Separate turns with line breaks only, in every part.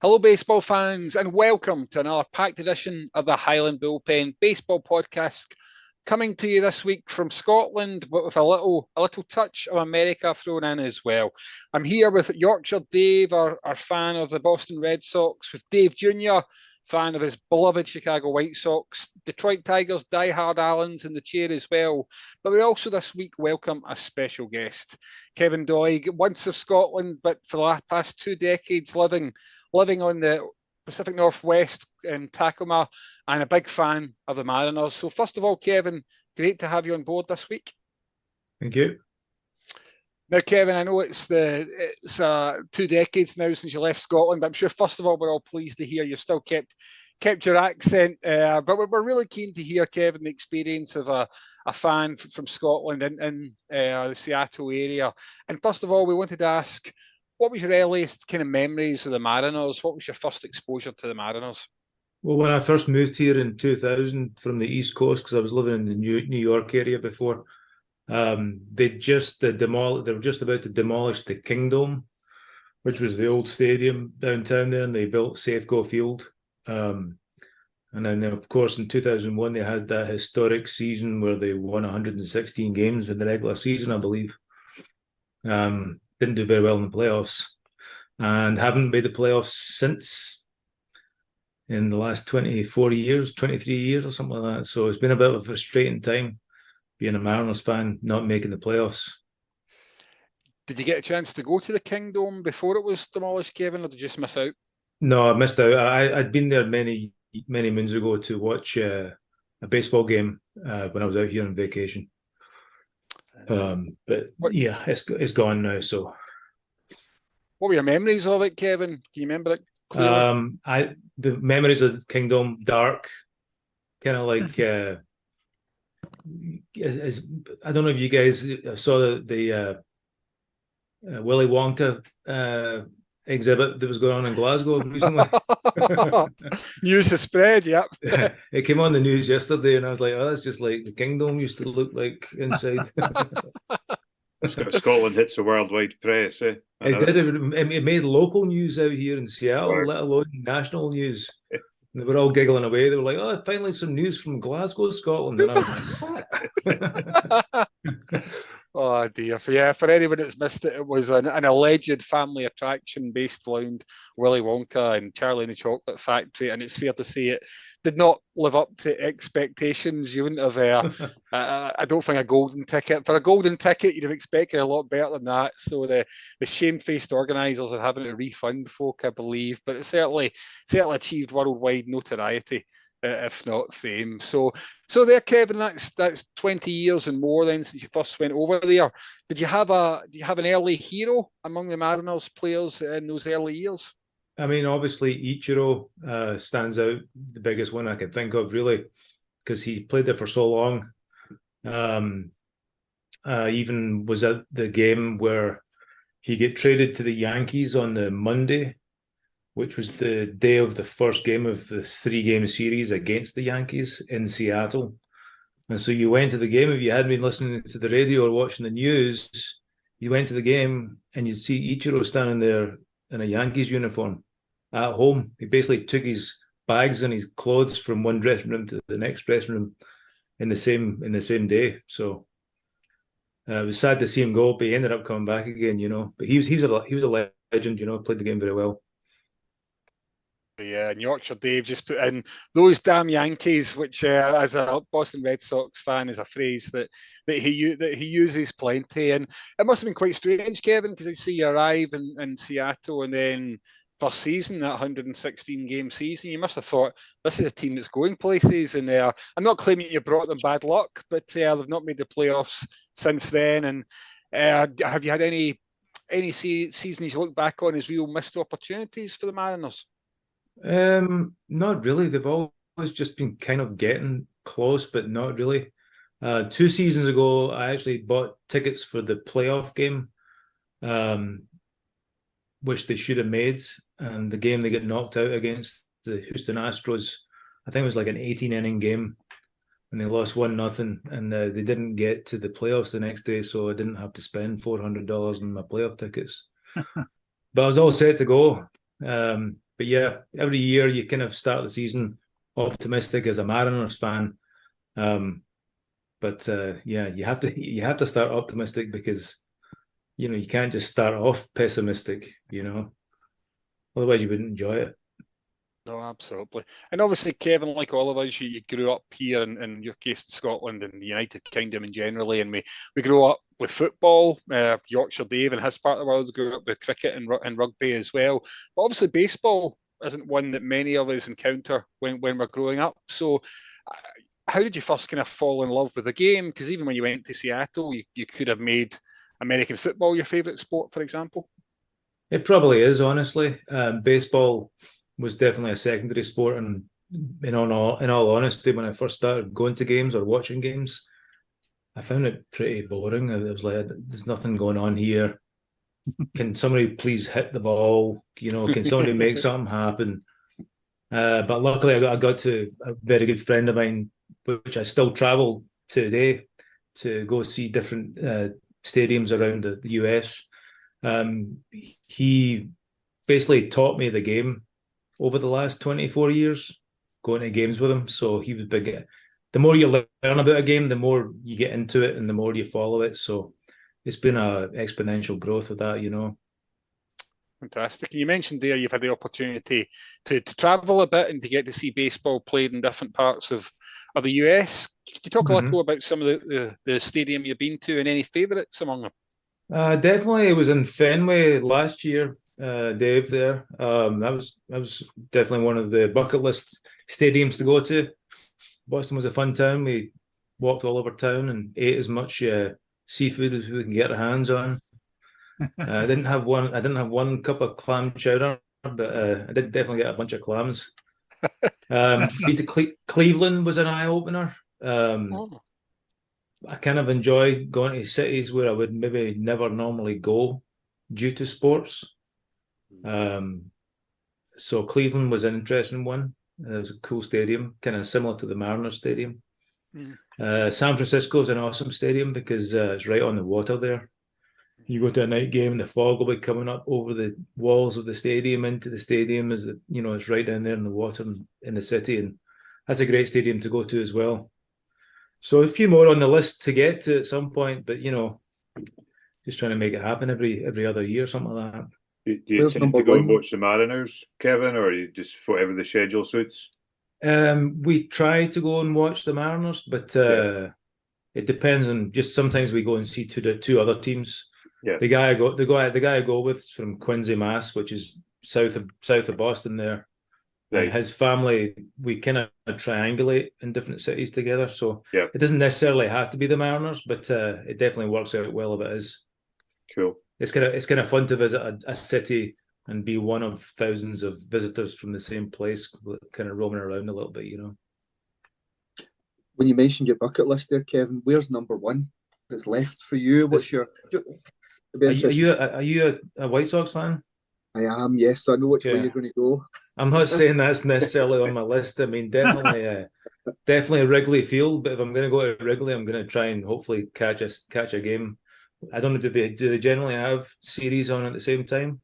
Hello, baseball fans, and welcome to another packed edition of the Highland Bullpen Baseball Podcast, coming to you this week from Scotland, but with a little touch of America thrown in as well. I'm here with Yorkshire Dave, our fan of the Boston Red Sox, with Dave Jr., fan of his beloved Chicago White Sox, Detroit Tigers, diehard Allens in the chair as well. But we also this week welcome a special guest, Kevin Doig, once of Scotland, but for the past 2 decades living on the Pacific Northwest in Tacoma, and a big fan of the Mariners. So first of all, Kevin, great to have you on board this week.
Thank you.
Now, Kevin, I know it's 2 decades now since you left Scotland. I'm sure, first of all, we're all pleased to hear you've still kept your accent, but we're really keen to hear, Kevin, the experience of a fan from Scotland in the Seattle area. And first of all, we wanted to ask, what was your earliest kind of memories of the Mariners? What was your first exposure to the Mariners?
Well, when I first moved here in 2000 from the East Coast, because I was living in the New York area before, they were just about to demolish the Kingdome, which was the old stadium downtown there, and they built Safeco Field. And then, of course, in 2001, they had that historic season where they won 116 games in the regular season, I believe. Didn't do very well in the playoffs, and haven't made the playoffs since in the last 23 years or something like that. So it's been a bit of a frustrating time being a Mariners fan, not making the playoffs.
Did you get a chance to go to the Kingdome before it was demolished, Kevin, or did you just miss out?
No, I missed out. I'd been there many moons ago to watch a baseball game when I was out here on vacation. But yeah, it's gone now. So,
what were your memories of it, Kevin? Can you remember it clearly?
The memories of Kingdome, dark, kind of like I don't know if you guys saw the Willy Wonka exhibit that was going on in Glasgow recently.
News has spread, yep.
It came on the news yesterday, and I was like, oh, that's just like the Kingdome used to look like inside.
Scotland hits the worldwide press, eh?
It made local news out here in Seattle, let alone national news. They were all giggling away. They were like, oh, finally some news from Glasgow, Scotland. And I was like, what?
Oh dear. Yeah, for anyone that's missed it, it was an alleged family attraction based around Willy Wonka and Charlie and the Chocolate Factory, and it's fair to say it did not live up to expectations. You wouldn't have, I don't think, a golden ticket. For a golden ticket, you'd have expected a lot better than that. So the shamefaced organisers are having to refund folk, I believe, but it certainly achieved worldwide notoriety, if not fame. So there, Kevin, that's 20 years and more then since you first went over there. Did you have an early hero among the Mariners players in those early years?
I mean, obviously Ichiro stands out, the biggest one I could think of, really, because he played there for so long. Even was at the game where he get traded to the Yankees on the Monday, which was the day of the first game of the 3-game series against the Yankees in Seattle. And so you went to the game. If you hadn't been listening to the radio or watching the news, you went to the game and you'd see Ichiro standing there in a Yankees uniform at home. He basically took his bags and his clothes from one dressing room to the next dressing room in the same day. So it was sad to see him go, but he ended up coming back again, you know. But he was a legend, you know, played the game very well.
Yeah, and Yorkshire Dave just put in those damn Yankees, which as a Boston Red Sox fan is a phrase that he uses plenty. And it must have been quite strange, Kevin, because I see you arrive in Seattle and then first season, that 116 game season, you must have thought this is a team that's going places. And I'm not claiming you brought them bad luck, but they've not made the playoffs since then. And have you had any seasons you look back on as real missed opportunities for the Mariners?
Not really. They've always just been kind of getting close, but not really. 2 seasons ago, I actually bought tickets for the playoff game, which they should have made. And the game they get knocked out against the Houston Astros, I think it was like an 18-inning game, and they lost 1-0, and they didn't get to the playoffs the next day, so I didn't have to spend $400 on my playoff tickets. But I was all set to go. But yeah, every year you kind of start the season optimistic as a Mariners fan. But yeah, you have to start optimistic because you can't just start off pessimistic, otherwise you wouldn't enjoy it.
No, absolutely. And obviously, Kevin, like all of us, you grew up here, in your case, in Scotland and the United Kingdom in generally, and we grew up with football. Yorkshire Dave and his part of the world grew up with cricket and rugby as well. But obviously, baseball isn't one that many of us encounter when we're growing up. So how did you first kind of fall in love with the game? Because even when you went to Seattle, you could have made American football your favourite sport, for example.
It probably is, honestly. Baseball was definitely a secondary sport, and in all honesty, when I first started going to games or watching games, I found it pretty boring. It was like, there's nothing going on here. Can somebody please hit the ball? Can somebody make something happen? But luckily, I got to a very good friend of mine, which I still travel today to go see different stadiums around the US. He basically taught me the game over the last 24 years, going to games with him. So he was big. The more you learn about a game, the more you get into it and the more you follow it. So it's been an exponential growth of that,
Fantastic. And you mentioned there you've had the opportunity to travel a bit and to get to see baseball played in different parts of the US. Could you talk a little about some of the stadium you've been to and any favourites among them?
Definitely, it was in Fenway last year, Dave. There, that was definitely one of the bucket list stadiums to go to. Boston was a fun town. We walked all over town and ate as much seafood as we can get our hands on. I didn't have one cup of clam chowder, but I did definitely get a bunch of clams. Been to Cleveland was an eye opener. I kind of enjoy going to cities where I would maybe never normally go due to sports. So Cleveland was an interesting one. It was a cool stadium, kind of similar to the Mariners Stadium. San Francisco is an awesome stadium because it's right on the water there. You go to a night game and the fog will be coming up over the walls of the stadium into the stadium as it's right down there in the water in the city, and that's a great stadium to go to as well. So a few more on the list to get to at some point, but just trying to make it happen every other year, something like that.
Do you tend to go and watch the Mariners, Kevin, or you just whatever the schedule suits?
We try to go and watch the Mariners, but it depends on just sometimes we go and see two other teams.
Yeah.
The guy I go with is from Quincy, Mass, which is south of Boston there. Right. And his family, we kind of triangulate in different cities together. So it doesn't necessarily have to be the Mariners, but it definitely works out well if it is.
Cool.
It's kind of fun to visit a city and be one of thousands of visitors from the same place, kind of roaming around a little bit,
When you mentioned your bucket list there, Kevin, where's number one that's left for you? What's your?
Are you a White Sox fan?
I am, yes. I know which way you're going to go.
I'm not saying that's necessarily on my list. I mean, definitely Wrigley Field. But if I'm going to go to Wrigley, I'm going to try and hopefully catch a game. I don't know. Do they generally have series on at the same time?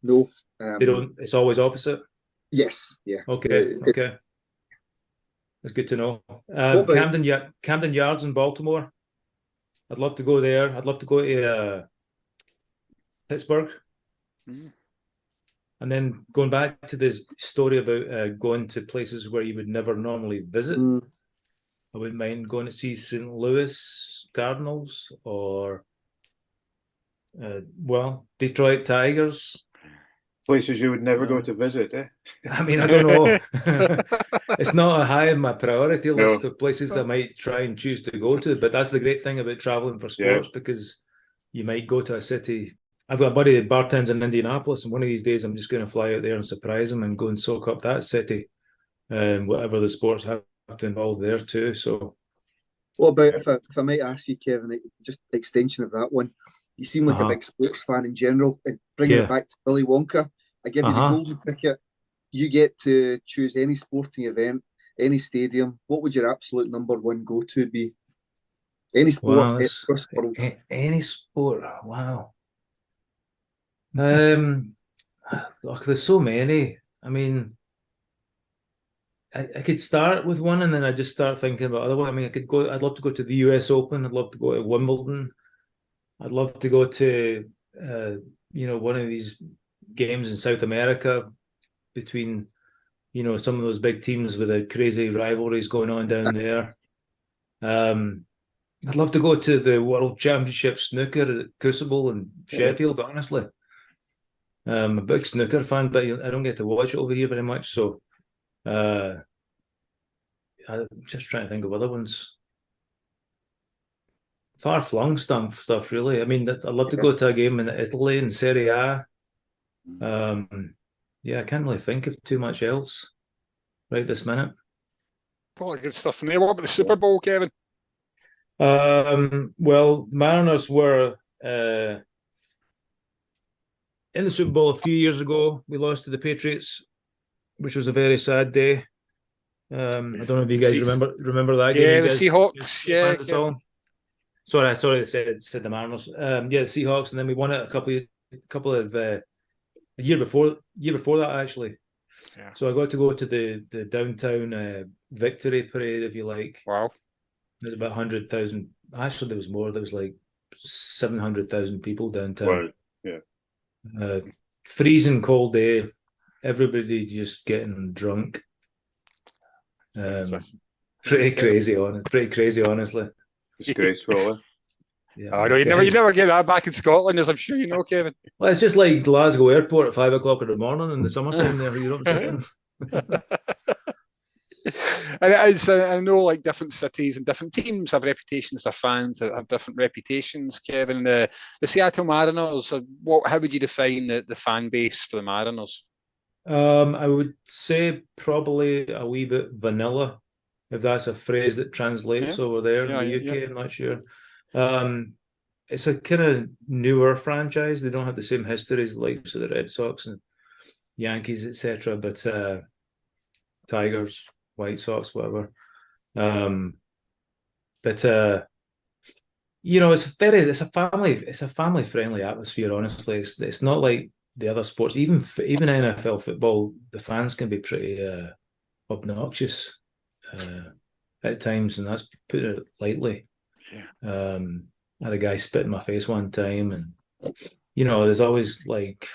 No,
they don't. It's always opposite.
Yes. Yeah.
Okay. Okay. That's good to know. Camden Yards in Baltimore. I'd love to go there. I'd love to go to Pittsburgh. And then going back to the story about going to places where you would never normally visit, I wouldn't mind going to see St. Louis Cardinals or, Detroit Tigers.
Places you would never go to visit, eh?
I mean, I don't know. It's not high on my priority list
No.
of places I might try and choose to go to. But that's the great thing about traveling for sports, because you might go to a city. I've got a buddy that bartends in Indianapolis, and one of these days I'm just going to fly out there and surprise him and go and soak up that city and whatever the sports have to involve there too. So,
What about, if I might ask you, Kevin, just extension of that one? You seem like a big sports fan in general. And bringing it back to Willy Wonka, I give you the golden ticket. You get to choose any sporting event, any stadium. What would your absolute number one go-to be? Any sport, across the world.
Any sport. Wow. Look, there's so many. I mean, I could start with one and then I just start thinking about other one. I mean, I'd love to go to the US Open. I'd love to go to Wimbledon. I'd love to go to, one of these games in South America between, some of those big teams with the crazy rivalries going on down there. I'd love to go to the World Championship snooker at Crucible in Sheffield, honestly. I'm a big snooker fan, but I don't get to watch it over here very much. So I'm just trying to think of other ones. Far-flung stuff, really. I mean, I'd love to go to a game in Italy in Serie A. I can't really think of too much else right this minute.
A lot of good stuff in there. What about the Super Bowl, Kevin?
Well, Mariners were in the Super Bowl a few years ago. We lost to the Patriots, which was a very sad day. I don't know if you guys remember that game.
Yeah, the Seahawks. Yeah.
At all? Sorry, I said the Mariners. The Seahawks, and then we won it a year before that, actually.
Yeah.
So I got to go to the downtown victory parade, if you like.
Wow.
There's about 100,000. Actually, there was more. There was like 700,000 people downtown.
Wow. Yeah.
Freezing cold day. Everybody just getting drunk. Pretty crazy, honestly.
Disgraceful.
Yeah.
I know you never get that back in Scotland, as I'm sure you know, Kevin.
Well, it's just like Glasgow Airport at 5 o'clock in the morning in the summertime. There, you don't saying.
And it is, I know, like different cities and different teams have reputations. Their fans have different reputations. Kevin, the Seattle Mariners. How would you define the fan base for the Mariners? I
would say probably a wee bit vanilla, if that's a phrase that translates over there in the UK. I'm not sure. It's a kind of newer franchise. They don't have the same history as the likes of the Red Sox and Yankees, etc. But Tigers, White Sox, whatever. It's a family friendly atmosphere. Honestly, it's not like the other sports. Even NFL football, the fans can be pretty obnoxious at times, and that's putting it lightly. Yeah. I had a guy spit in my face one time, and there's always like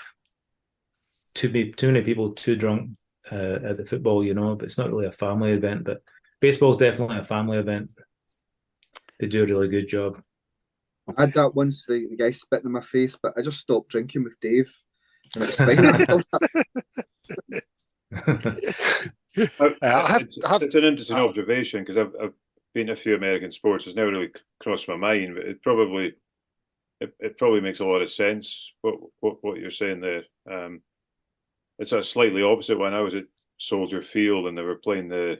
too many people too drunk at the football, but it's not really a family event. But baseball's definitely a family event. They do a really good job.
I had that once, the guy spitting in my face, but I just stopped drinking with Dave, and it was fine.
It's an interesting observation, because I've been to a few American sports. It's never really crossed my mind, but it probably makes a lot of sense what you're saying there. It's a slightly opposite one. I was at Soldier Field and they were playing the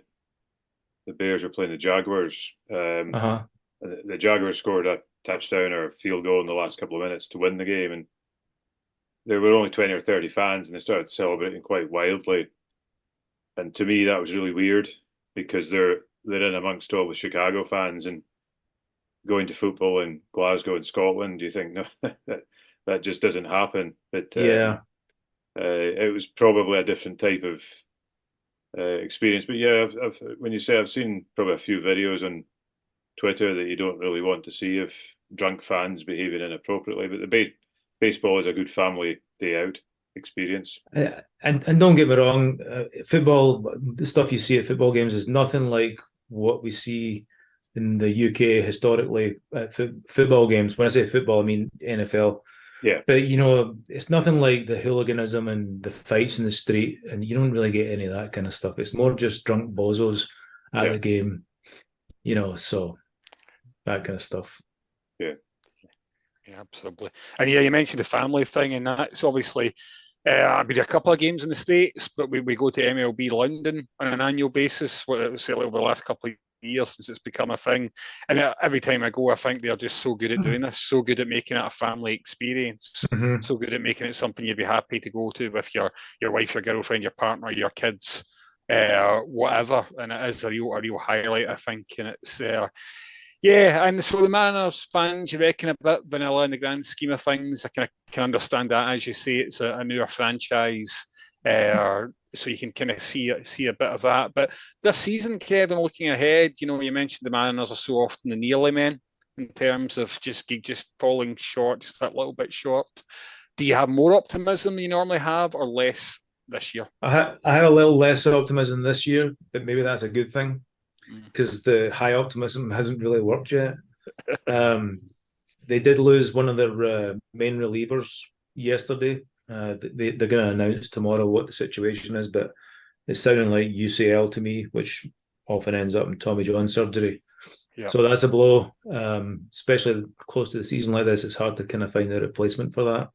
Bears were playing the Jaguars. The Jaguars scored a touchdown or a field goal in the last couple of minutes to win the game, and there were only 20 or 30 fans, and they started celebrating quite wildly. And to me, that was really weird, because they're in amongst all the Chicago fans, and going to football in Glasgow and Scotland, you think, no, that just doesn't happen. But it was probably a different type of experience. But yeah, when you say, I've seen probably a few videos on Twitter that you don't really want to see of drunk fans behaving inappropriately. But the baseball is a good family day out experience.
And don't get me wrong, football, the stuff you see at football games is nothing like what we see in the UK historically at football games. When I say football, I mean NFL.
Yeah.
But, it's nothing like the hooliganism and the fights in the street, and you don't really get any of that kind of stuff. It's more just drunk bozos at the game, so that kind of stuff.
Yeah.
Yeah, absolutely. And yeah, you mentioned the family thing, and that's obviously, I've been a couple of games in the States, but we go to MLB London on an annual basis, certainly over the last couple of years since it's become a thing. And every time I go, I think they're just so good at doing this, so good at making it a family experience, so good at making it something you'd be happy to go to with your wife, your girlfriend, your partner, your kids, whatever. And it is a real highlight, I think. And it's yeah, and so the Mariners fans, you reckon, a bit vanilla in the grand scheme of things. I can understand that. As you say, it's a newer franchise, so you can kind of see a bit of that. But this season, Kevin, looking ahead, you mentioned the Mariners are so often the nearly men in terms of just falling short, just that little bit short. Do you have more optimism than you normally have, or less this year?
I have a little less optimism this year, but maybe that's a good thing, because the high optimism hasn't really worked yet. They did lose one of their main relievers yesterday. They're going to announce tomorrow what the situation is, but it's sounding like UCL to me, which often ends up in Tommy John surgery. Yeah. So that's a blow, especially close to the season like this. It's hard to kind of find a replacement for that.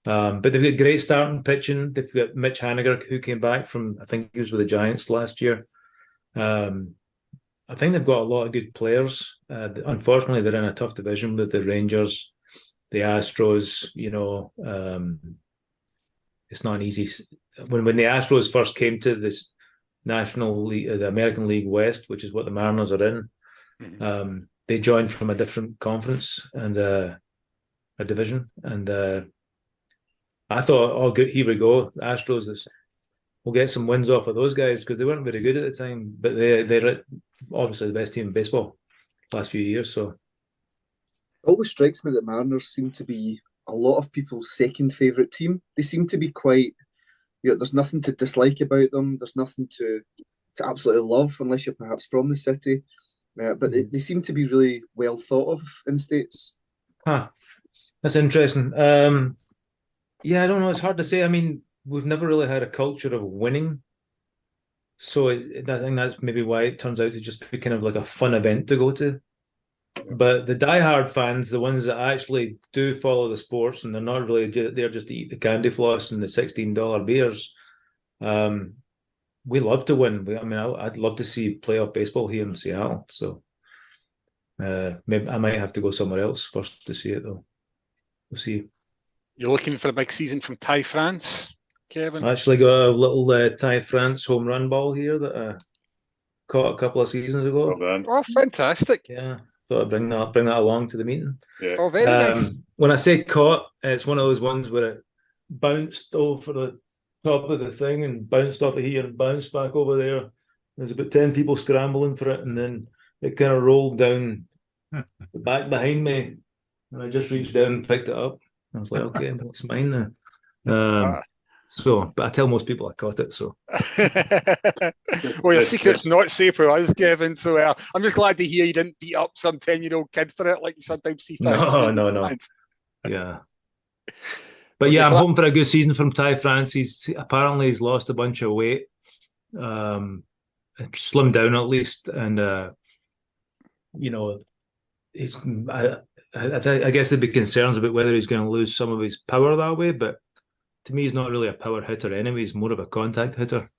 But they've got great starting pitching. They've got Mitch Haniger, who came back from, I think he was with the Giants last year. I think they've got a lot of good players. Unfortunately, they're in a tough division with the Rangers, the Astros. It's not an easy. When the Astros first came to this National League, the American League West, which is what the Mariners are in, they joined from a different conference and a division. And I thought, oh, good, here we go, the Astros. We'll get some wins off of those guys, because they weren't very good at the time, but they're obviously the best team in baseball last few years. So
it always strikes me that Mariners seem to be a lot of people's second favourite team. They seem to be quite, there's nothing to dislike about them. There's nothing to absolutely love, unless you're perhaps from the city. But they seem to be really well thought of in the States.
That's interesting. Yeah, I don't know. It's hard to say. I mean, we've never really had a culture of winning. So I think that's maybe why it turns out to just be kind of like a fun event to go to. But the diehard fans, the ones that actually do follow the sports, and they're not really there just to eat the candy floss and the $16 beers, we love to win. I'd love to see playoff baseball here in Seattle. So maybe I might have to go somewhere else first to see it, though. We'll see.
You're looking for a big season from Ty France, Kevin?
I actually got a little Ty France home run ball here that I caught a couple of seasons ago.
Oh, fantastic.
Yeah, thought I'd bring that along to the meeting.
Yeah.
Oh, very nice.
When I say caught, it's one of those ones where it bounced over the top of the thing and bounced off of here and bounced back over there. There's about 10 people scrambling for it, and then it kind of rolled down the back behind me, and I just reached down and picked it up. I was like, okay, it's mine now. But I tell most people I caught it. So,
well, your secret's not safe for us, Kevin. So I'm just glad to hear you didn't beat up some 10-year-old kid for it, like you sometimes see fans.
No. Yeah. But yeah, I'm hoping for a good season from Ty France. He's lost a bunch of weight, slimmed down at least, and he's. I guess there'd be concerns about whether he's going to lose some of his power that way, but to me, he's not really a power hitter anyway. He's more of a contact hitter.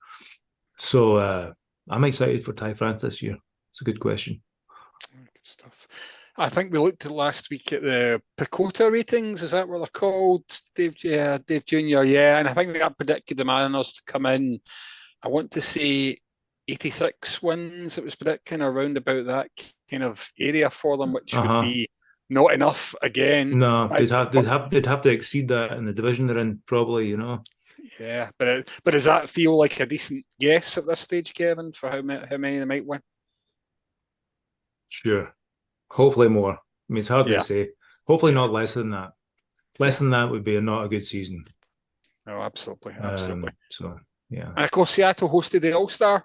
So I'm excited for Ty France this year. It's a good question.
Good stuff. I think we looked at last week at the Pecota ratings. Is that what they're called? Dave Jr. Yeah, and I think that predicted the Mariners to come in, I want to say 86 wins. It was predicting around about that kind of area for them, which would be not enough again.
No, they'd have to exceed that in the division they're in, probably.
Yeah, but does that feel like a decent guess at this stage, Kevin, for how many they might win?
Sure, hopefully more. I mean, it's hard to say. Hopefully not less than that. Less than that would be not a good season.
Oh, absolutely.
So yeah,
and of course, Seattle hosted the All-Star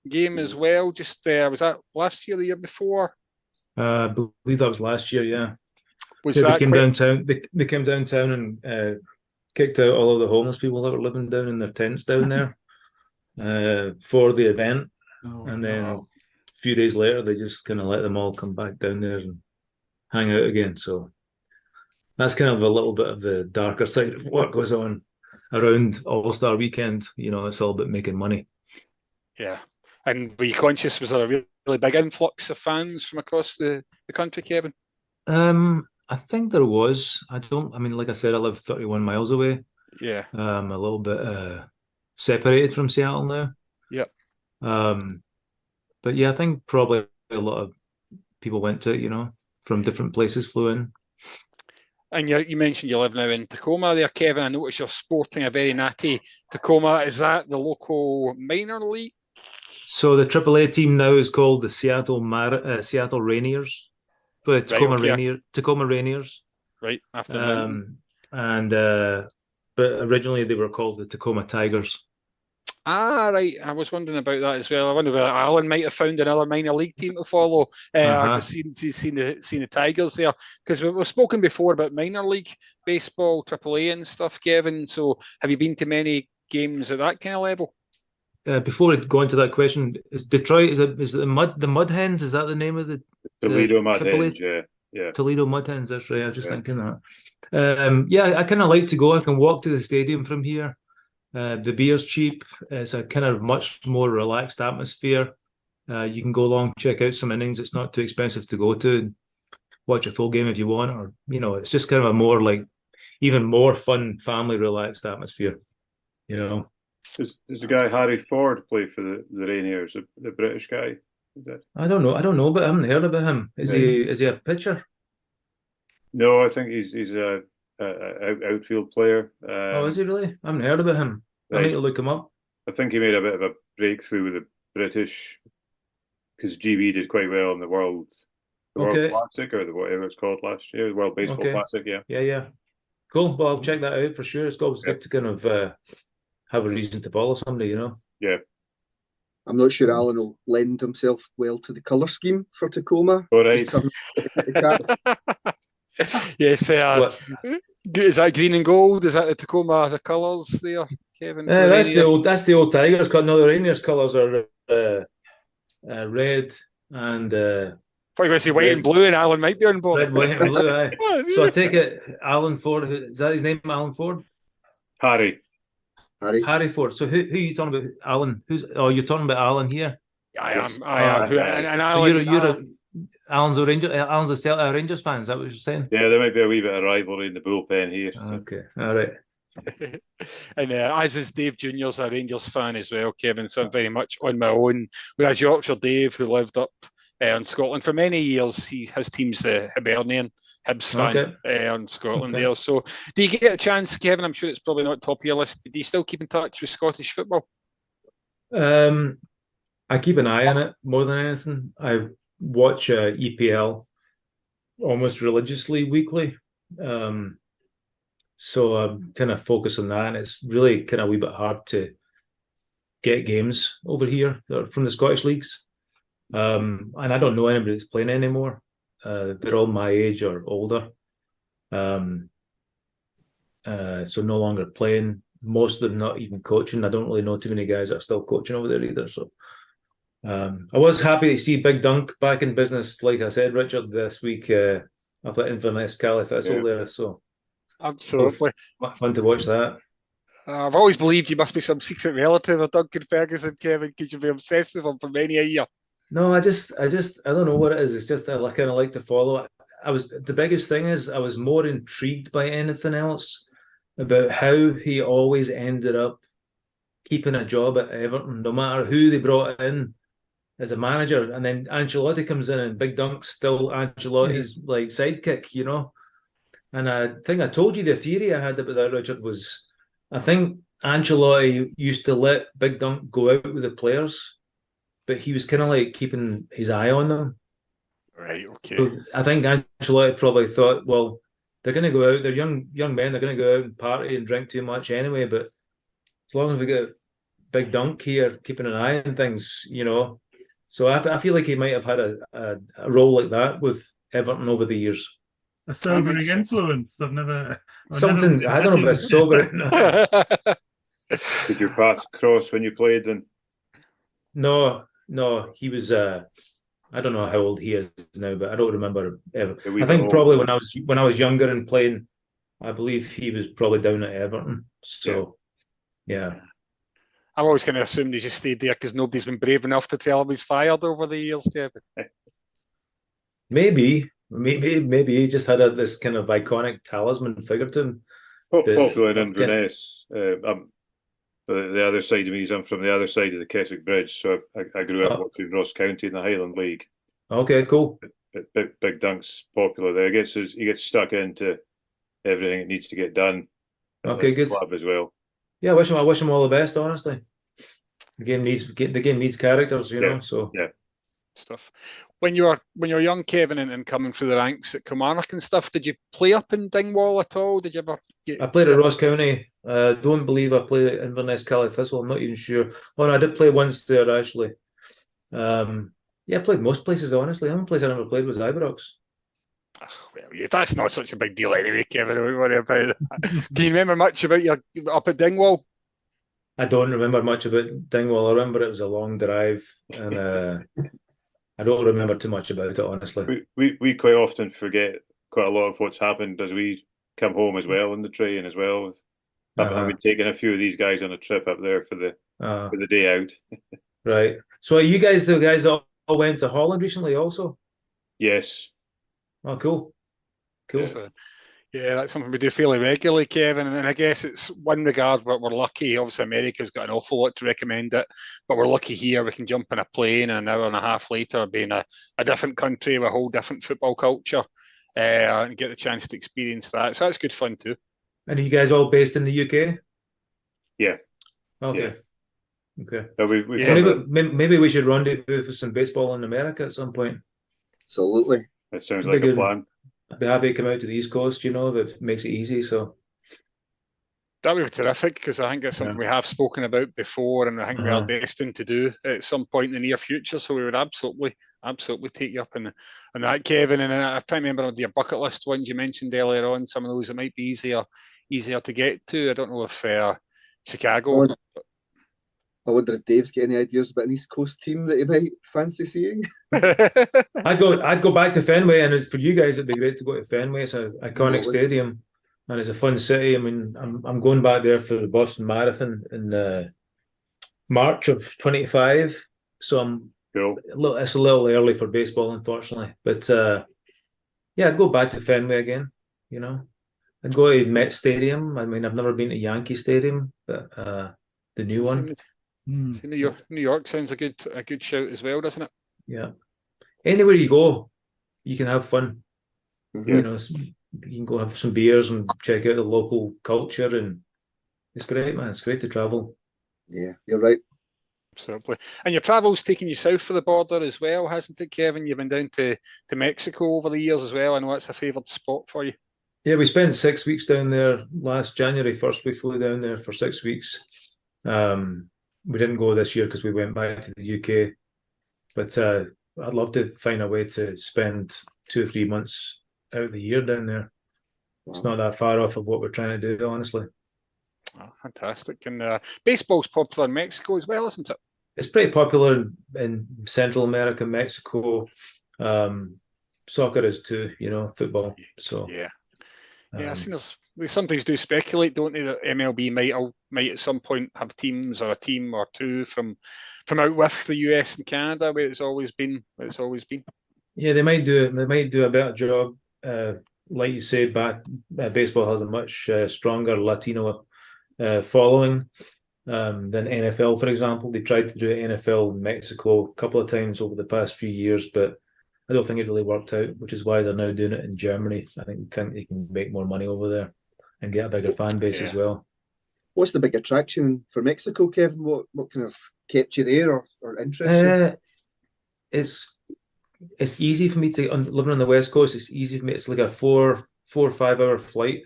game as well. Just was that last year, the year before?
I believe that was last year, yeah.
Was
Yeah,
that
they came
quite...
downtown. They came downtown and kicked out all of the homeless people that were living down in their tents down there for the event. And then a few days later, they just kind of let them all come back down there and hang out again. So that's kind of a little bit of the darker side of what goes on around All-Star Weekend. You know, it's all about making money.
Yeah. And were you conscious, was there a really big influx of fans from across the country, Kevin?
I think there was. I mean, like I said, I live 31 miles away.
Yeah.
A little bit separated from Seattle now.
Yep.
But yeah, I think probably a lot of people went to it, you know, from different places flew in.
And you mentioned you live now in Tacoma there, Kevin. I noticed you're sporting a very natty Tacoma. Is that the local minor league?
So the AAA team now is called the Seattle Rainiers. But Tacoma Rainiers.
Right, after
but originally they were called the Tacoma Tigers.
Ah, right. I was wondering about that as well. I wonder whether Alan might have found another minor league team to follow. I just seen the Tigers there, because we've spoken before about minor league baseball, AAA and stuff, Kevin. So have you been to many games at that kind of level?
Before I go into that question, is Detroit is it the Mud Hens? Is that the name of the
Toledo Mud Hens? Yeah.
Toledo Mud Hens. That's right. I was just thinking that. Yeah, I kind of like to go. I can walk to the stadium from here. The beer's cheap. It's a kind of much more relaxed atmosphere. You can go along, check out some innings. It's not too expensive to go to. Watch a full game if you want, or you know, it's just kind of a more like even more fun, family relaxed atmosphere. You know.
Does the guy Harry Ford play for the Rainiers, the British guy?
I don't know, but I haven't heard about him. Is he a pitcher?
No, I think he's a outfield player.
Is he really? I haven't heard about him. I need to look him up.
I think he made a bit of a breakthrough with the British, because GB did quite well in the World Classic, or whatever it's called last year, the World Baseball Classic. Yeah.
Cool. Well, I'll check that out for sure. It's always good to kind of have a reason to follow somebody, you know.
Yeah.
I'm not sure Alan will lend himself well to the colour scheme for Tacoma.
All right.
Yes. Is that green and gold? Is that the Tacoma colours there, Kevin?
That's the old Tigers. No, the Rainiers colours are red and.
I was going to say white and blue, and Alan might be on board.
Red, white, and blue. Aye. So I take it, Alan Ford. Is that his name, Alan Ford? Harry Ford. So who are you talking about, Alan? You're talking about Alan here?
I am. And Alan,
Alan's a Rangers fan. Is that what you're saying?
Yeah, there might be a wee bit of rivalry in the bullpen here. So.
Okay, all right.
And as is Dave Junior's a Rangers fan as well, Kevin. So I'm very much on my own. Whereas Yorkshire Dave, who lived up in Scotland for many years, his team's the Hibernian Hibs fan in Scotland there. So do you get a chance, Kevin? I'm sure it's probably not top of your list. Do you still keep in touch with Scottish football?
I keep an eye on it more than anything. I watch EPL almost religiously weekly. So I'm kind of focused on that, and it's really kind of a wee bit hard to get games over here from the Scottish leagues. And I don't know anybody that's playing anymore. They're all my age or older. So no longer playing. Most of them not even coaching. I don't really know too many guys that are still coaching over there either. So I was happy to see Big Dunk back in business. Like I said, Richard, this week up at Inverness Cali Thistle there. So
absolutely
fun to watch that.
I've always believed you must be some secret relative of Duncan Ferguson, Kevin. Could you be obsessed with him for many a year?
No, I don't know what it is. It's just I kind of like to follow. The biggest thing is I was more intrigued by anything else about how he always ended up keeping a job at Everton, no matter who they brought in as a manager. And then Ancelotti comes in, and Big Dunk's still Ancelotti's like sidekick, you know. And I think I told you the theory I had about that, Richard, was I think Ancelotti used to let Big Dunk go out with the players, but he was kind of like keeping his eye on them.
Right, okay.
So I think Ancelotti probably thought, well, they're going to go out, they're young men, they're going to go out and party and drink too much anyway, but as long as we get Big Dunk here keeping an eye on things, you know. So I feel like he might have had a role like that with Everton over the years.
a sobering influence. I've never
something. I don't know about sobering.
Did your paths cross when you played? And
No, he was. I don't know how old he is now, but I don't remember ever. I think probably when I was younger and playing, I believe he was probably down at Everton. So, yeah.
I've always kind of assumed he just stayed there because nobody's been brave enough to tell him he's fired over the years, Kevin.
Maybe he just had this kind of iconic talisman figure to him.
Popular in Inverness. The other side of me is I'm from the other side of the Keswick Bridge, so I grew up watching Ross County in the Highland League.
Okay, cool.
Big Dunk's popular there. He gets stuck into everything that needs to get done.
Okay, good.
Club as well.
Yeah, I wish him all the best. Honestly, the game needs characters, you know. So
yeah,
stuff. When you're young, Kevin, and coming through the ranks at Kilmarnock and stuff, did you play up in Dingwall at all? Did you ever?
I played at Ross County. Don't believe I played at Inverness Cali Thistle. I'm not even sure. Oh, no, I did play once there actually. Yeah, I played most places. Honestly, the only place I never played was Ibrox.
Oh, well, that's not such a big deal anyway, Kevin. Don't worry about it. Can you remember much about your up at Dingwall?
I don't remember much about Dingwall. I remember it was a long drive, and I don't remember too much about it, honestly.
We quite often forget quite a lot of what's happened as we come home as well on the train as well. I've been taking a few of these guys on a trip up there for the day out.
Right. So are you guys the guys that all went to Holland recently also?
Yes.
Oh, cool.
So, yeah, that's something we do fairly regularly, Kevin. And I guess it's one regard where we're lucky. Obviously, America's got an awful lot to recommend it, but we're lucky here. We can jump in a plane and an hour and a half later be in a different country with a whole different football culture and get the chance to experience that. So that's good fun too.
And are you guys all based in the UK?
Yeah.
Okay. Yeah. Okay.
So
maybe we should rendezvous for some baseball in America at some point.
Absolutely.
That sounds like a plan.
I'd be happy to come out to the East Coast, you know, if it makes it easy. So
that would be terrific because I think it's something we have spoken about before, and I think we are destined to do at some point in the near future. So we would absolutely take you up on that, Kevin. And I'm trying to remember on your bucket list ones you mentioned earlier on. Some of those that might be easier to get to. I don't know if Chicago.
I wonder if Dave's got any ideas about an East Coast team that he might fancy seeing.
I'd go back to Fenway, and for you guys, it'd be great to go to Fenway. It's an iconic stadium, and it's a fun city. I mean, I'm going back there for the Boston Marathon in March of 25, so I'm
cool.
It's a little early for baseball, unfortunately. But yeah, I'd go back to Fenway again. You know, I'd go to Met Stadium. I mean, I've never been to Yankee Stadium, but the new one.
New York sounds a good shout as well, doesn't it?
Yeah. Anywhere you go, you can have fun.
Mm-hmm.
You know, you can go have some beers and check out the local culture, and it's great, man. It's great to travel.
Yeah, you're right.
Absolutely. And your travel's taken you south of the border as well, hasn't it, Kevin? You've been down to Mexico over the years as well. I know it's a favoured spot for you.
Yeah, we spent 6 weeks down there last January. First, we flew down there for 6 weeks. We didn't go this year because we went back to the UK, but I'd love to find a way to spend 2 or 3 months out of the year down there. Wow. It's not that far off of what we're trying to do, honestly.
Oh, fantastic. And baseball's popular in Mexico as well, isn't it?
It's pretty popular in Central America, Mexico. Soccer is too, you know, football. So
yeah. Yeah, I've seen they sometimes do speculate, don't they, that MLB might at some point have teams or a team or two from out with the US and Canada where it's always been. Yeah,
they might do a better job. Like you say, baseball has a much stronger Latino following than NFL, for example. They tried to do NFL in Mexico a couple of times over the past few years, but I don't think it really worked out, which is why they're now doing it in Germany. I think they can make more money over there and get a bigger fan base as well.
What's the big attraction for Mexico, Kevin? What kind of kept you there or interested?
It's easy for me to living on the West Coast. It's easy for me. It's like a 4 or 5 hour flight.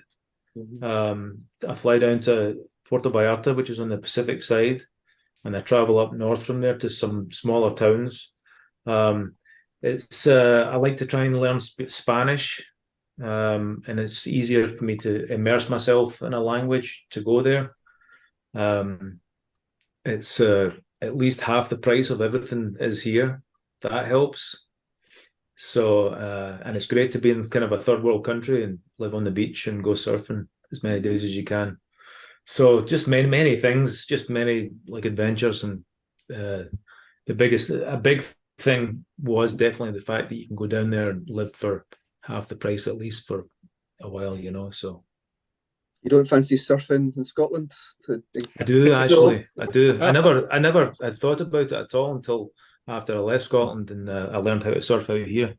I fly down to Puerto Vallarta, which is on the Pacific side, and I travel up north from there to some smaller towns. I like to try and learn Spanish and it's easier for me to immerse myself in a language to go there. It's at least half the price of everything is here. That helps. So, and it's great to be in kind of a third world country and live on the beach and go surfing as many days as you can. So just many things, just many like adventures. And a big thing was definitely the fact that you can go down there and live for half the price at least for a while, so.
You don't fancy surfing in Scotland?
I do, actually. I do. I never had thought about it at all until after I left Scotland, and I learned how to surf out here.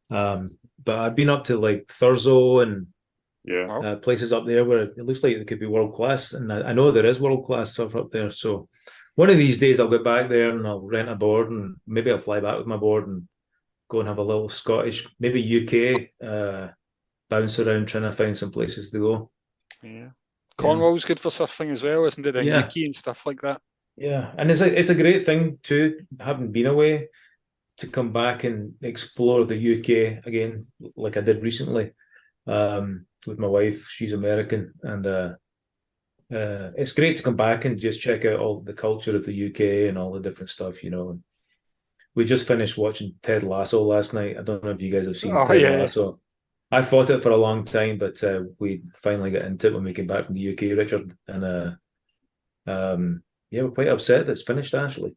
But I've been up to like Thurso and places up there where it looks like it could be world class, and I know there is world class surf up there. So one of these days I'll get back there and I'll rent a board, and maybe I'll fly back with my board and go and have a little Scottish, maybe UK bounce around trying to find some places to go.
Yeah, Cornwall's good for surfing as well, isn't it? And Yuki and stuff like that.
Yeah, and it's a great thing too, having been away, to come back and explore the UK again, like I did recently, with my wife. She's American, and it's great to come back and just check out all the culture of the UK and all the different stuff. We just finished watching Ted Lasso last night. I don't know if you guys have seen Ted Lasso. I fought it for a long time, but we finally got into it when we came back from the UK, Richard. And we're quite upset that it's finished, actually.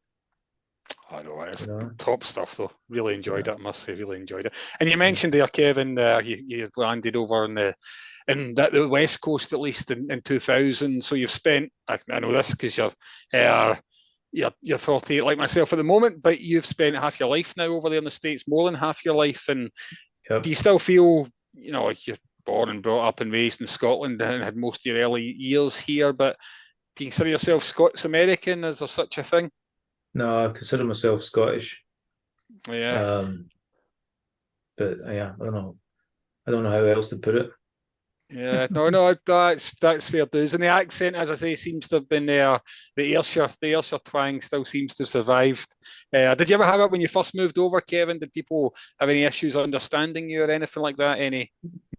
I know, it's top stuff, though. Really enjoyed it, I must say, really enjoyed it. And you mentioned there, Kevin, you landed over in the West Coast, at least in 2000. So you've spent, I know this because you're 48 like myself at the moment, but you've spent half your life now over there in the States, more than half your life. And do you still feel, like you're born and brought up and raised in Scotland and had most of your early years here, but do you consider yourself Scots-American? Is there such a thing?
No, I consider myself Scottish.
Yeah.
But I don't know. I don't know how else to put it.
Yeah, no, that's fair dues. And the accent, as I say, seems to have been there. The Ayrshire twang still seems to have survived. Did you ever have it when you first moved over, Kevin? Did people have any issues understanding you or anything like that?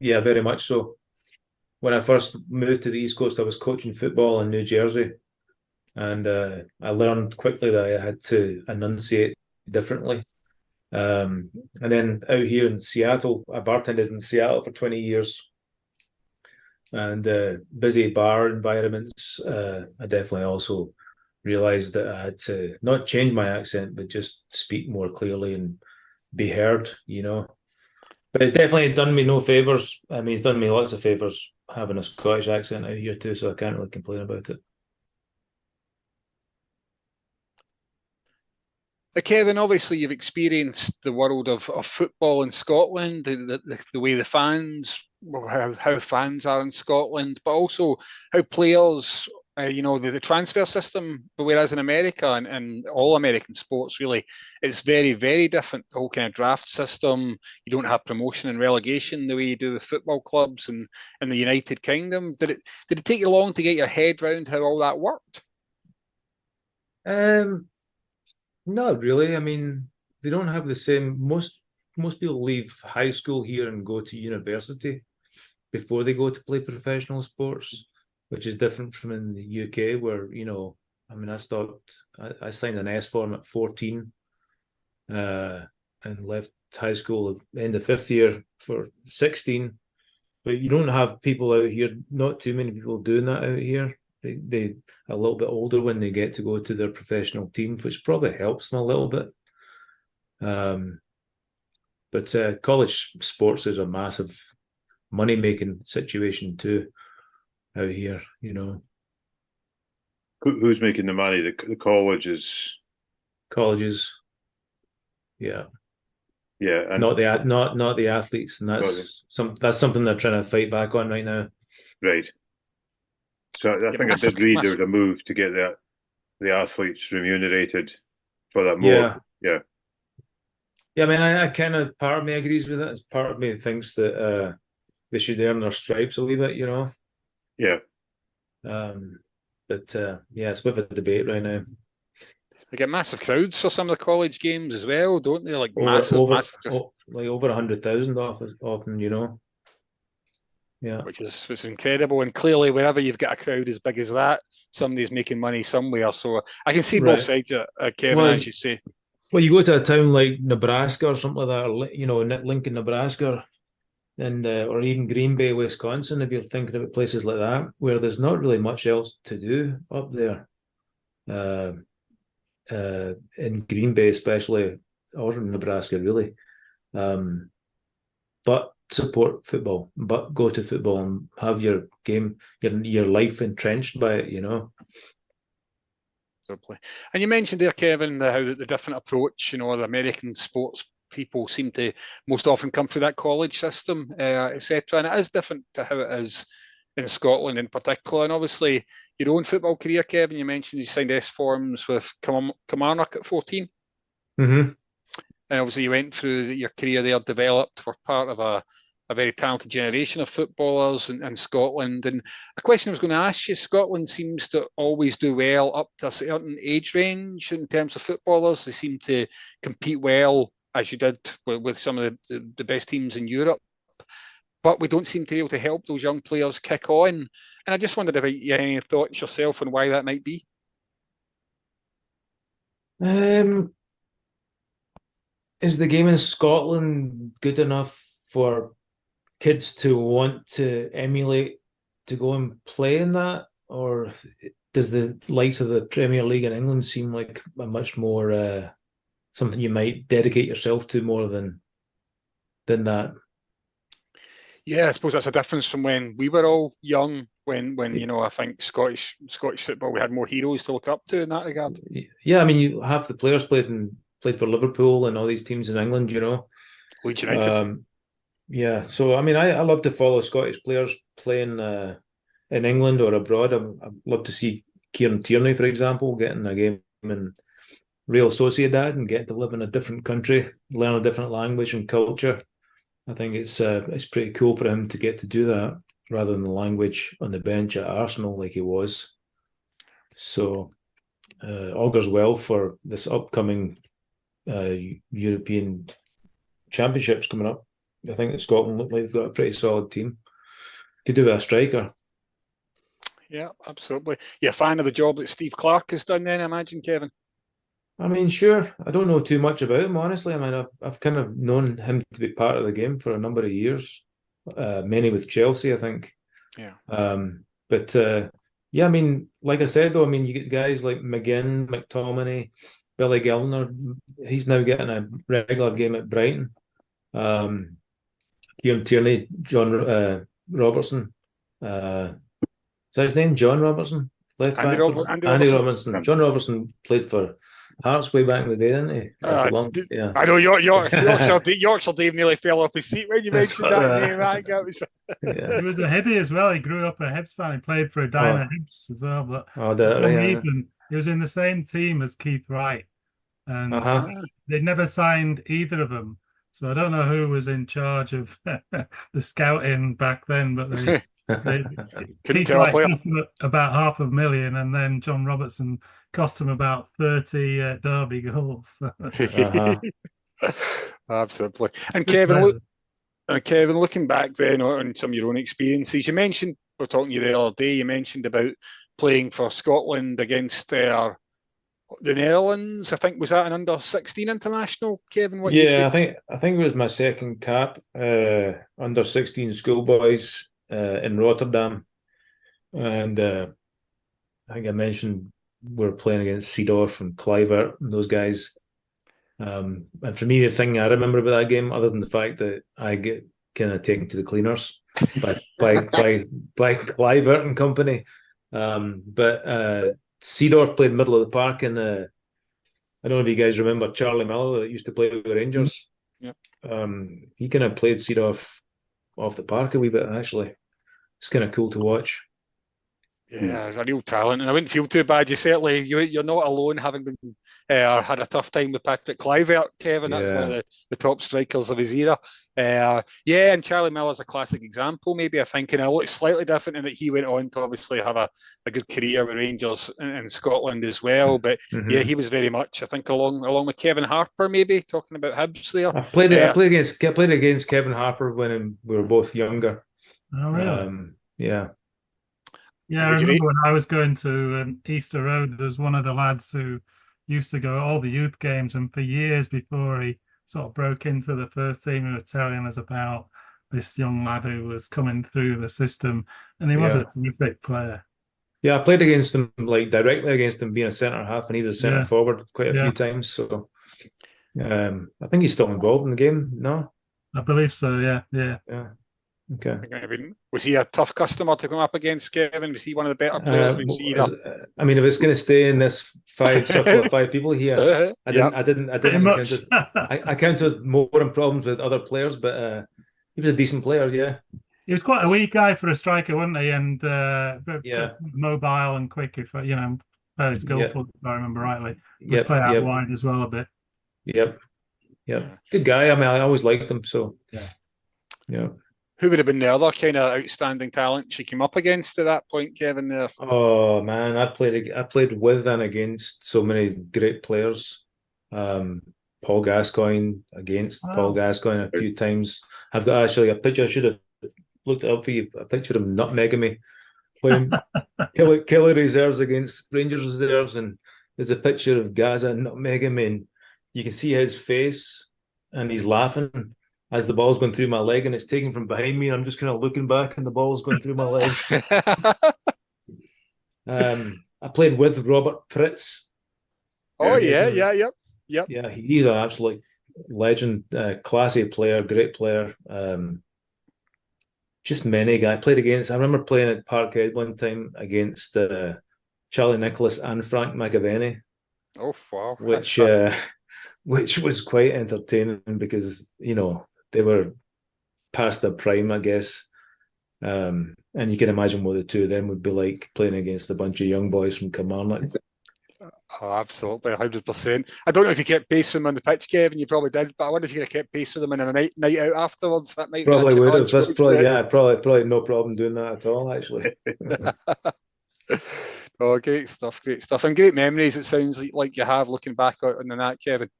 Yeah, very much so. When I first moved to the East Coast, I was coaching football in New Jersey, and I learned quickly that I had to enunciate differently. And then out here in Seattle, I bartended in Seattle for 20 years. And busy bar environments, I definitely also realized that I had to not change my accent, but just speak more clearly and be heard, But it's definitely done me no favors. I mean, it's done me lots of favors having a Scottish accent out here too, so I can't really complain about it.
Kevin, obviously you've experienced the world of football in Scotland, the way the fans, how fans are in Scotland, but also how players, the transfer system. But whereas in America and all American sports, really, it's very, very different. The whole kind of draft system. You don't have promotion and relegation the way you do with football clubs in the United Kingdom. Did it take you long to get your head around how all that worked?
Not really. I mean, they don't have the same. Most people leave high school here and go to university before they go to play professional sports, which is different from in the UK, where I mean, I signed an S form at 14, and left high school at the end of fifth year for 16. But you don't have people out here. Not too many people doing that out here. They a little bit older when they get to go to their professional teams, which probably helps them a little bit. But college sports is a massive money-making situation too out here,
Who's making the money? The colleges.
Colleges, yeah.
Yeah, and
not the athletes, and that's something they're trying to fight back on right now.
Right. So I think I did read there was a move to get the athletes remunerated for that more. Yeah.
I mean, I kind of, part of me agrees with it. Part of me thinks that they should earn their stripes a wee bit,
Yeah.
But it's a bit of a debate right now.
They get massive crowds for some of the college games as well, don't they? Like massive.
Like over 100,000 often, Yeah.
Which is incredible. And clearly, wherever you've got a crowd as big as that, somebody's making money somewhere. So I can see both sides of Kevin, as you say.
Well, you go to a town like Nebraska or something like that, or Lincoln, Nebraska, and or even Green Bay, Wisconsin, if you're thinking about places like that, where there's not really much else to do up there. In Green Bay, especially, or in Nebraska, really. But support football, but go to football and have your game, your life entrenched by it,
Absolutely. And you mentioned there, Kevin, how the different approach, the American sports people seem to most often come through that college system, etc. And it is different to how it is in Scotland in particular. And obviously, your own football career, Kevin, you mentioned you signed S forms with Kilmarnock at 14.
Mm-hmm.
And obviously, you went through your career there, developed, were part of a very talented generation of footballers in Scotland. And a question I was going to ask you, Scotland seems to always do well up to a certain age range in terms of footballers. They seem to compete well, as you did with some of the best teams in Europe. But we don't seem to be able to help those young players kick on. And I just wondered if you had any thoughts yourself on why that might be.
Is the game in Scotland good enough for kids to want to emulate to go and play in that, or does the likes of the Premier League in England seem like a much more something you might dedicate yourself to more than that?
Yeah, I suppose that's a difference from when we were all young. When I think Scottish football, we had more heroes to look up to in that regard.
Yeah, I mean, half the players played for Liverpool and all these teams in England.
Leeds United.
Yeah, so I mean, I love to follow Scottish players playing in England or abroad. I'd love to see Kieran Tierney, for example, getting a game in Real Sociedad and get to live in a different country, learn a different language and culture. I think it's pretty cool for him to get to do that rather than the language on the bench at Arsenal like he was. So augurs well for this upcoming European Championships coming up. I think that Scotland look like they've got a pretty solid team. Could do with a striker.
Yeah, absolutely. You're a fan of the job that Steve Clarke has done then, I imagine, Kevin?
I mean, sure. I don't know too much about him, honestly. I mean, I've kind of known him to be part of the game for a number of years, many with Chelsea, I think.
Yeah.
But yeah, I mean, like I said, though, I mean, you get guys like McGinn, McTominay, Billy Gilner. He's now getting a regular game at Brighton. Kieran Tierney, John Robertson. Is that his name? John Robertson? Left back. Andy Robertson. John Robertson played for Hearts way back in the day, didn't he?
Yeah. I know Yorkshire Dave nearly fell off his seat when you mentioned that name.
He was a Hibby as well. He grew up a Hibs fan. He played for Edina Hibs as well. But for some reason, he was in the same team as Keith Wright. And they never signed either of them. So I don't know who was in charge of the scouting back then, but Keith Wright cost him about $500,000, and then John Robertson cost him about 30 derby goals.
Absolutely. And Kevin, looking back then on some of your own experiences, you mentioned, we were talking to you the other day, you mentioned about playing for Scotland against the Netherlands. I think, was that an under-16 international, Kevin?
I think it was my second cap, under-16 schoolboys in Rotterdam. And I think I mentioned we were playing against Seedorf and Kluivert and those guys. And for me, the thing I remember about that game, other than the fact that I get kind of taken to the cleaners by Kluivert and company, but Seedorf played middle of the park, and I don't know if you guys remember Charlie Miller that used to play with the Rangers.
Yep.
He kind of played Seedorf off the park a wee bit, actually. It's kind of cool to watch.
Yeah, a real talent, and I wouldn't feel too bad. You're not alone, having been had a tough time with Patrick Kluivert, Kevin. That's one of the top strikers of his era. And Charlie Miller's a classic example, maybe, I think, and it looks slightly different in that he went on to obviously have a good career with Rangers in Scotland as well. But yeah, he was very much, I think, along with Kevin Harper, maybe, talking about Hibs there.
I played against Kevin Harper when we were both younger.
Oh, really?
Yeah.
Yeah, I remember when I was going to Easter Road, there was one of the lads who used to go to all the youth games, and for years before he sort of broke into the first team, he was telling us about this young lad who was coming through the system, and he was a terrific player.
Yeah, I played against him, like directly against him, being a centre half, and he was a centre forward quite a few times. So, I think he's still involved in the game. No,
I believe so. Yeah.
Okay.
Was he a tough customer to come up against, Kevin? Was he one of the better players we've seen?
I mean, if it's going to stay in this circle of five people here, I didn't encounter. I counted more in problems with other players, but he was a decent player. Yeah.
He was quite a weak guy for a striker, wasn't he? And mobile and quick, if fairly skillful, if I remember rightly. Would play out wide as well a bit.
Yep. Good guy. I mean, I always liked him. So yeah.
Who would have been the other kind of outstanding talent she came up against at that point, Kevin? There.
Oh man, I played with and against so many great players. Paul Gascoigne Paul Gascoigne a few times. I've got actually a picture. I should have looked it up for you. A picture of him nutmegging me playing Kelly reserves against Rangers reserves, and there's a picture of Gaza nutmegging me, and you can see his face, and he's laughing as the ball's going through my leg, and it's taken from behind me, and I'm just kind of looking back, and the ball's going through my legs. I played with Robert Pritz.
Oh yep.
Yeah, he's an absolute legend, classy player, great player. Just many guys. I remember playing at Parkhead one time against Charlie Nicholas and Frank McAvenny.
Oh wow!
Which was quite entertaining because they were past their prime, I guess. And you can imagine what the two of them would be like playing against a bunch of young boys from Kilmarnock.
Oh, absolutely, 100%. I don't know if you kept pace with them on the pitch, Kevin. You probably did, but I wonder if you could have kept pace with them in a night out afterwards. That might
probably would have. That's probably no problem doing that at all, actually.
Oh, great stuff, and great memories. It sounds like you have looking back on that, Kevin.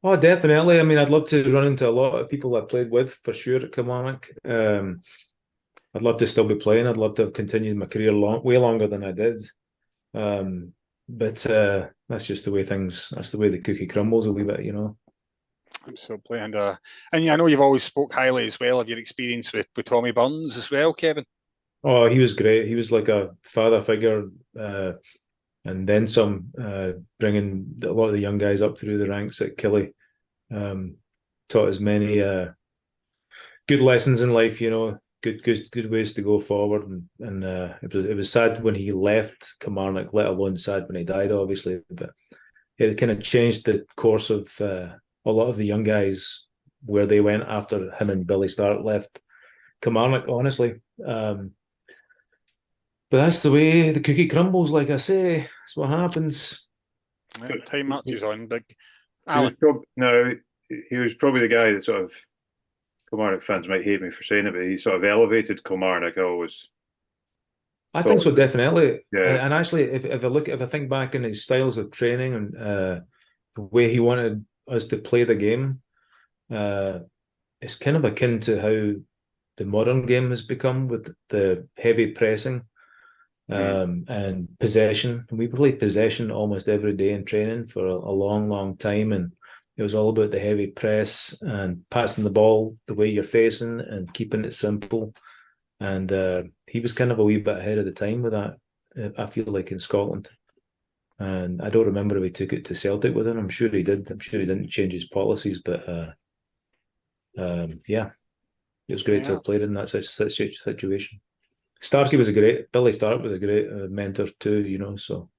Oh, definitely. I mean, I'd love to run into a lot of people I played with for sure at Kilmarnock. I'd love to still be playing. I'd love to have continued my career way longer than I did. But that's just the way that's the way the cookie crumbles a wee bit,
Absolutely. And I know you've always spoke highly as well of your experience with Tommy Burns as well, Kevin.
Oh, he was great. He was like a father figure, and then some, bringing a lot of the young guys up through the ranks at Killie. Taught us many good lessons in life, good ways to go forward, and it was sad when he left Kilmarnock, let alone sad when he died, obviously. But it kind of changed the course of a lot of the young guys where they went after him and Billy Stark left Kilmarnock, honestly. But that's the way the cookie crumbles, like I say. That's what happens.
Yeah, time marches on. Big
Alan. He was probably the guy that sort of, Kilmarnock fans might hate me for saying it, but he sort of elevated Kilmarnock always.
I think so, definitely.
Yeah.
And actually, if I think back in his styles of training and the way he wanted us to play the game, it's kind of akin to how the modern game has become with the heavy pressing and possession. We played possession almost every day in training for a long, long time, and it was all about the heavy press and passing the ball the way you're facing and keeping it simple. And he was kind of a wee bit ahead of the time with that, I feel like, in Scotland. And I don't remember if he took it to Celtic with him. I'm sure he did. I'm sure he didn't change his policies, but yeah, it was great to have played in that situation. Billy Stark was a great mentor too, so.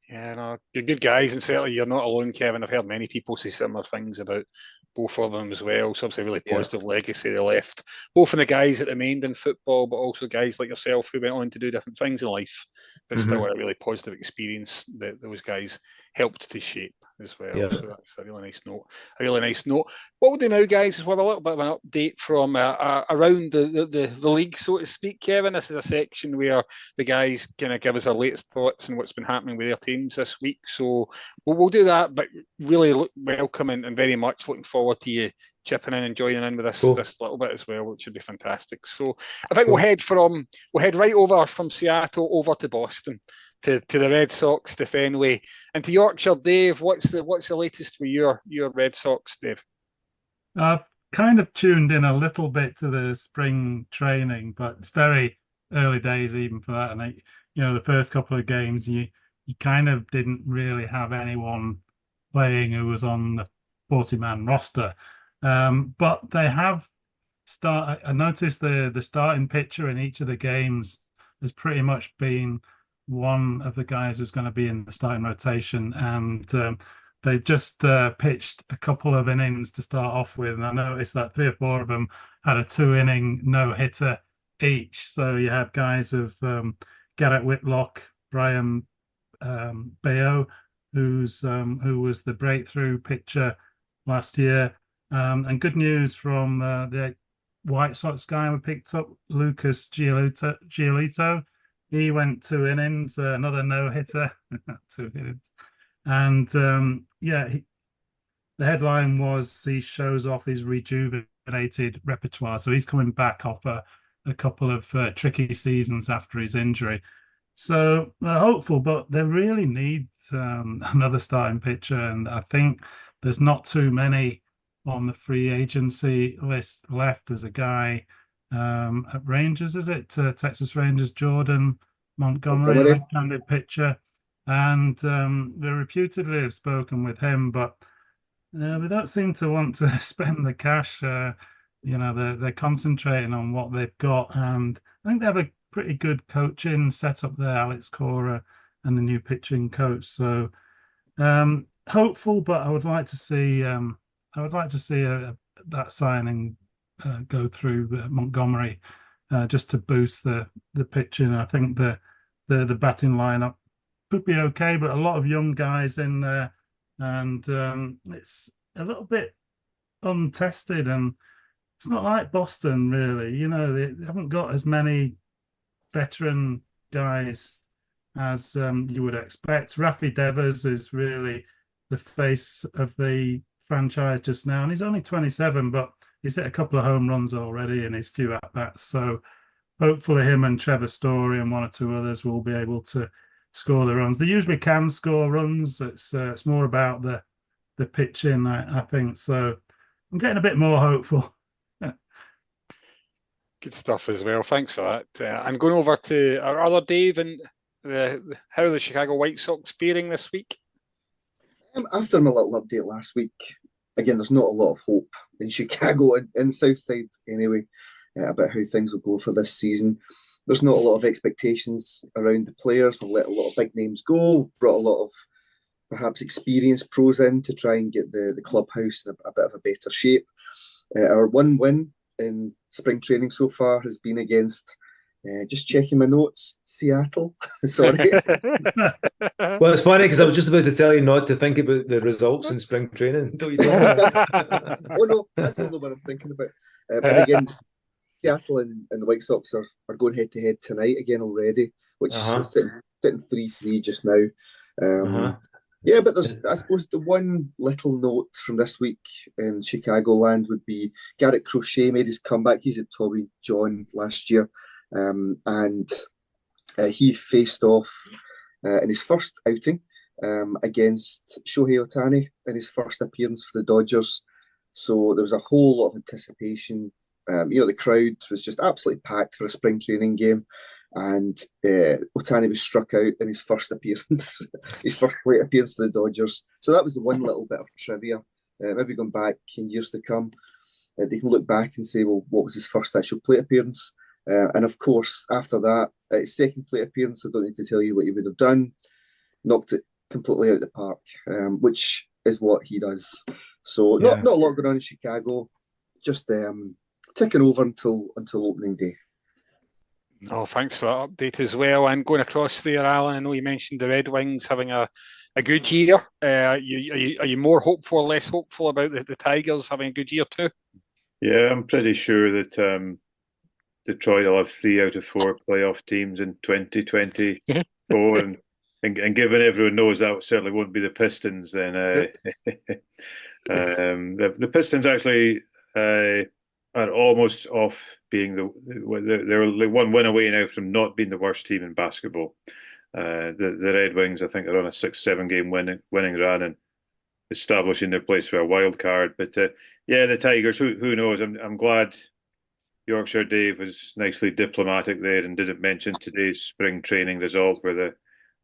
Yeah, no, you're good guys, and certainly you're not alone, Kevin. I've heard many people say similar things about both of them as well. So obviously a really positive legacy they left, both in the guys that remained in football, but also guys like yourself who went on to do different things in life, but still a really positive experience that those guys helped to shape as well. Yeah. So that's a really nice note. What we'll do now, guys, is we'll have a little bit of an update from around the league, so to speak, Kevin. This is a section where the guys kind of give us our latest thoughts on what's been happening with their teams this week. So we'll do that, but really welcome and very much looking forward to you chipping in and joining in with this
Cool.
this little bit as well, which should be fantastic. So I think we'll head right over from Seattle over to Boston, to the Red Sox, to Fenway, and to Yorkshire. Dave, what's the latest for your Red Sox, Dave?
I've kind of tuned in a little bit to the spring training, but it's very early days even for that. And the first couple of games, you kind of didn't really have anyone playing who was on the 40-man roster. But they have I noticed the starting pitcher in each of the games has pretty much been one of the guys who's going to be in the starting rotation, and they've just pitched a couple of innings to start off with, and I noticed that 3 or 4 of them had a 2-inning no-hitter each. So you had guys of Garrett Whitlock, Brian Bayo, who was the breakthrough pitcher last year, and good news from the White Sox guy we picked up, Lucas Giolito. He went 2 innings, another no-hitter, 2 innings. And the headline was he shows off his rejuvenated repertoire. So he's coming back off a couple of tricky seasons after his injury. So they're hopeful, but they really need another starting pitcher. And I think there's not too many on the free agency list left. There's a guy at Rangers, is it? Texas Rangers, Jordan Montgomery, left-handed pitcher. And they reputedly have spoken with him, but they don't seem to want to spend the cash. They're concentrating on what they've got, and I think they have a pretty good coaching setup there, Alex Cora and the new pitching coach. So hopeful, but I would like to see that signing go through Montgomery just to boost the pitching. I think the batting lineup could be okay, but a lot of young guys in there, and it's a little bit untested, and it's not like Boston really. They haven't got as many veteran guys as you would expect. Rafi Devers is really the face of the franchise just now, and he's only 27, but he's hit a couple of home runs already in his few at-bats. So hopefully him and Trevor Story and 1 or 2 others will be able to score the runs. They usually can score runs. It's more about the pitching, I think. So I'm getting a bit more hopeful.
Good stuff as well. Thanks for that. I'm going over to our other Dave, and how are the Chicago White Sox faring this week?
After my little update last week, again, there's not a lot of hope in Chicago in the South Side anyway about how things will go for this season. There's not a lot of expectations around the players. We've let a lot of big names go, brought a lot of perhaps experienced pros in to try and get the clubhouse in a bit of a better shape. Our one win in spring training so far has been against, just checking my notes, Seattle. Sorry.
Well, it's funny because I was just about to tell you not to think about the results in spring training. Don't you
Oh no, that's the only one I'm thinking about. And again, Seattle and the White Sox are going head-to-head tonight again already, which is sitting 3-3 just now. Yeah, but there's, I suppose, the one little note from this week in Chicagoland would be Garrett Crochet made his comeback. He's at Tommy John last year, and he faced off in his first outing against Shohei Ohtani in his first appearance for the Dodgers. So there was a whole lot of anticipation. The crowd was just absolutely packed for a spring training game, and Ohtani was struck out in his first appearance, his first plate appearance to the Dodgers. So that was the one little bit of trivia. Maybe going back in years to come, they can look back and say, well, what was his first actual plate appearance? And of course, after that, his second plate appearance, I don't need to tell you what he would have done, knocked it completely out of the park, which is what he does. So not a lot going on in Chicago, just ticking over until opening day.
No, thanks for that update as well. And going across there, Alan, I know you mentioned the Red Wings having a good year. Are you more hopeful or less hopeful about the Tigers having a good year too?
Yeah, I'm pretty sure that Detroit will have 3 out of 4 playoff teams in 2024, and given everyone knows that certainly won't be the Pistons, then the Pistons actually are almost off being they're one win away now from not being the worst team in basketball. The Red Wings, I think, are on a 6-7 game winning run and establishing their place for a wild card. But yeah, the Tigers. Who knows? I'm glad Yorkshire Dave was nicely diplomatic there and didn't mention today's spring training result where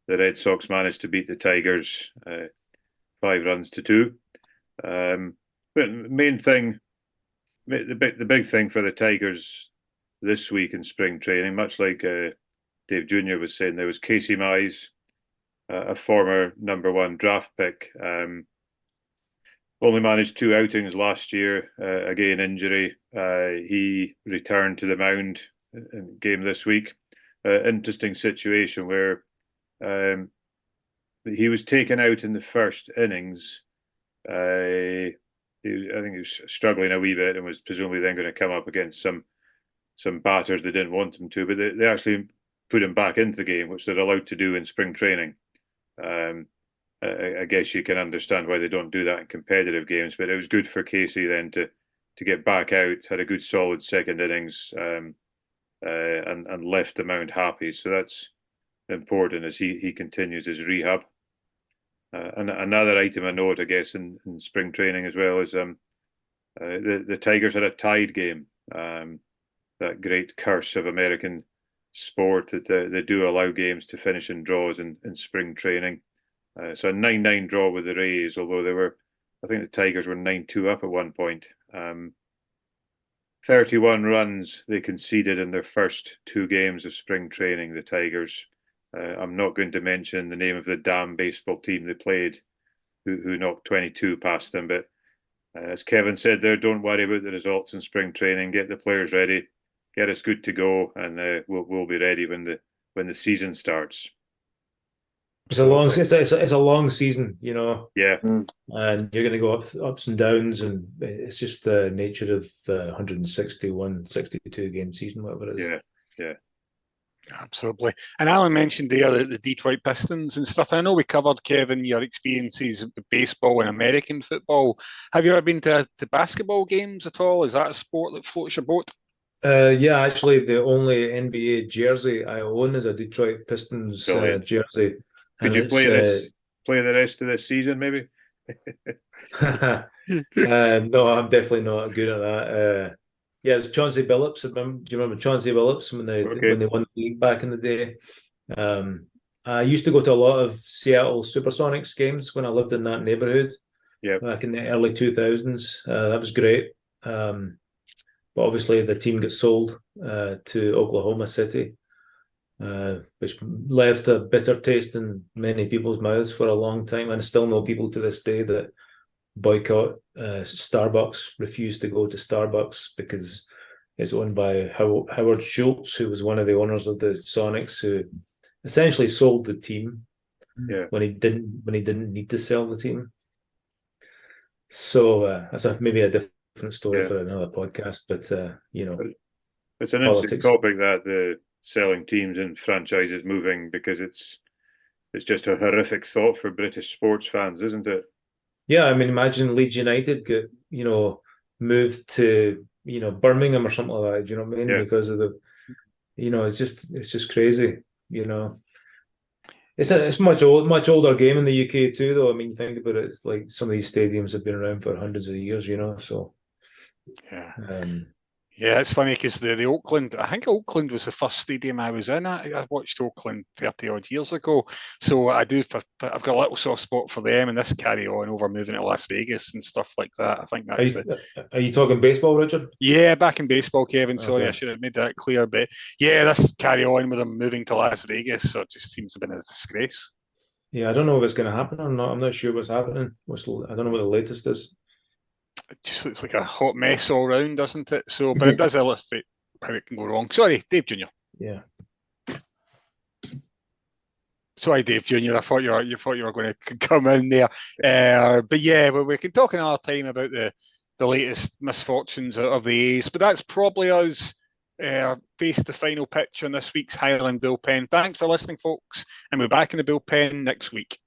the Red Sox managed to beat the Tigers 5-2. But main thing, the big thing for the Tigers this week in spring training, much like Dave Jr. was saying, there was Casey Mize, a former #1 draft pick. Only managed 2 outings last year, again injury. He returned to the mound in game this week. Interesting situation where he was taken out in the first innings. I think he was struggling a wee bit and was presumably then going to come up against some batters they didn't want him to, but they actually put him back into the game, which they're allowed to do in spring training. I guess you can understand why they don't do that in competitive games, but it was good for Casey then to get back out, had a good solid second innings, and left the mound happy. So that's important as he continues his rehab. And another item I note, I guess, in spring training as well is the Tigers had a tied game. That great curse of American sport that they do allow games to finish in draws in spring training. So a 9-9 draw with the Rays, although I think the Tigers were 9-2 up at one point. 31 runs they conceded in their first 2 games of spring training, the Tigers. I'm not going to mention the name of the damn baseball team they played, who knocked 22 past them. But as Kevin said there, don't worry about the results in spring training. Get the players ready, get us good to go, and we'll be ready when the season starts.
It's a long season, you know.
Yeah,
and you're going to go ups and downs, and it's just the nature of 162 game season, whatever it is.
Yeah.
Absolutely. And Alan mentioned there the Detroit Pistons and stuff. I know we covered, Kevin, your experiences with baseball and American football. Have you ever been to basketball games at all? Is that a sport that floats your boat?
Yeah, actually, the only NBA jersey I own is a Detroit Pistons jersey.
Could you play the rest of this season, maybe?
No, I'm definitely not good at that. Yeah, it was Chauncey Billups. Do you remember Chauncey Billups when they won the league back in the day? I used to go to a lot of Seattle Supersonics games when I lived in that neighborhood.
Yeah,
back in the early 2000s. That was great. But obviously the team got sold to Oklahoma City, which left a bitter taste in many people's mouths for a long time. And I still know people to this day that boycott Starbucks, refuse to go to Starbucks because it's owned by Howard Schultz, who was one of the owners of the Sonics, who essentially sold the team when he didn't need to sell the team. So that's maybe a different story for another podcast, but
it's an interesting topic, that the selling teams and franchises moving, because it's just a horrific thought for British sports fans, isn't it?
Yeah, I mean, imagine Leeds United get moved to Birmingham or something like that. Do you know what I mean? Yeah. Because of the, it's just crazy. It's much older game in the UK too, though. I mean, think about it. It's like some of these stadiums have been around for hundreds of years. So
yeah. Yeah, it's funny because the Oakland, I think Oakland was the first stadium I was in. I watched Oakland 30 odd years ago. So I've got a little soft spot for them, and this carry on over moving to Las Vegas and stuff like that. I think that's
Are you talking baseball, Richard?
Yeah, back in baseball, Kevin. Sorry, okay. I should have made that clear. But yeah, this carry on with them moving to Las Vegas, so it just seems to have been a disgrace.
Yeah, I don't know if it's going to happen or not. I'm not sure what's happening. I don't know what the latest is.
It just looks like a hot mess all round, doesn't it? So, but it does illustrate how it can go wrong. Sorry, Dave Jr.
Yeah.
Sorry, Dave Jr. I thought you were going to come in there, but yeah, we can talk another time about the latest misfortunes of the A's. But that's probably us face the final pitch on this week's Highland Bullpen. Thanks for listening, folks, and we're back in the bullpen next week.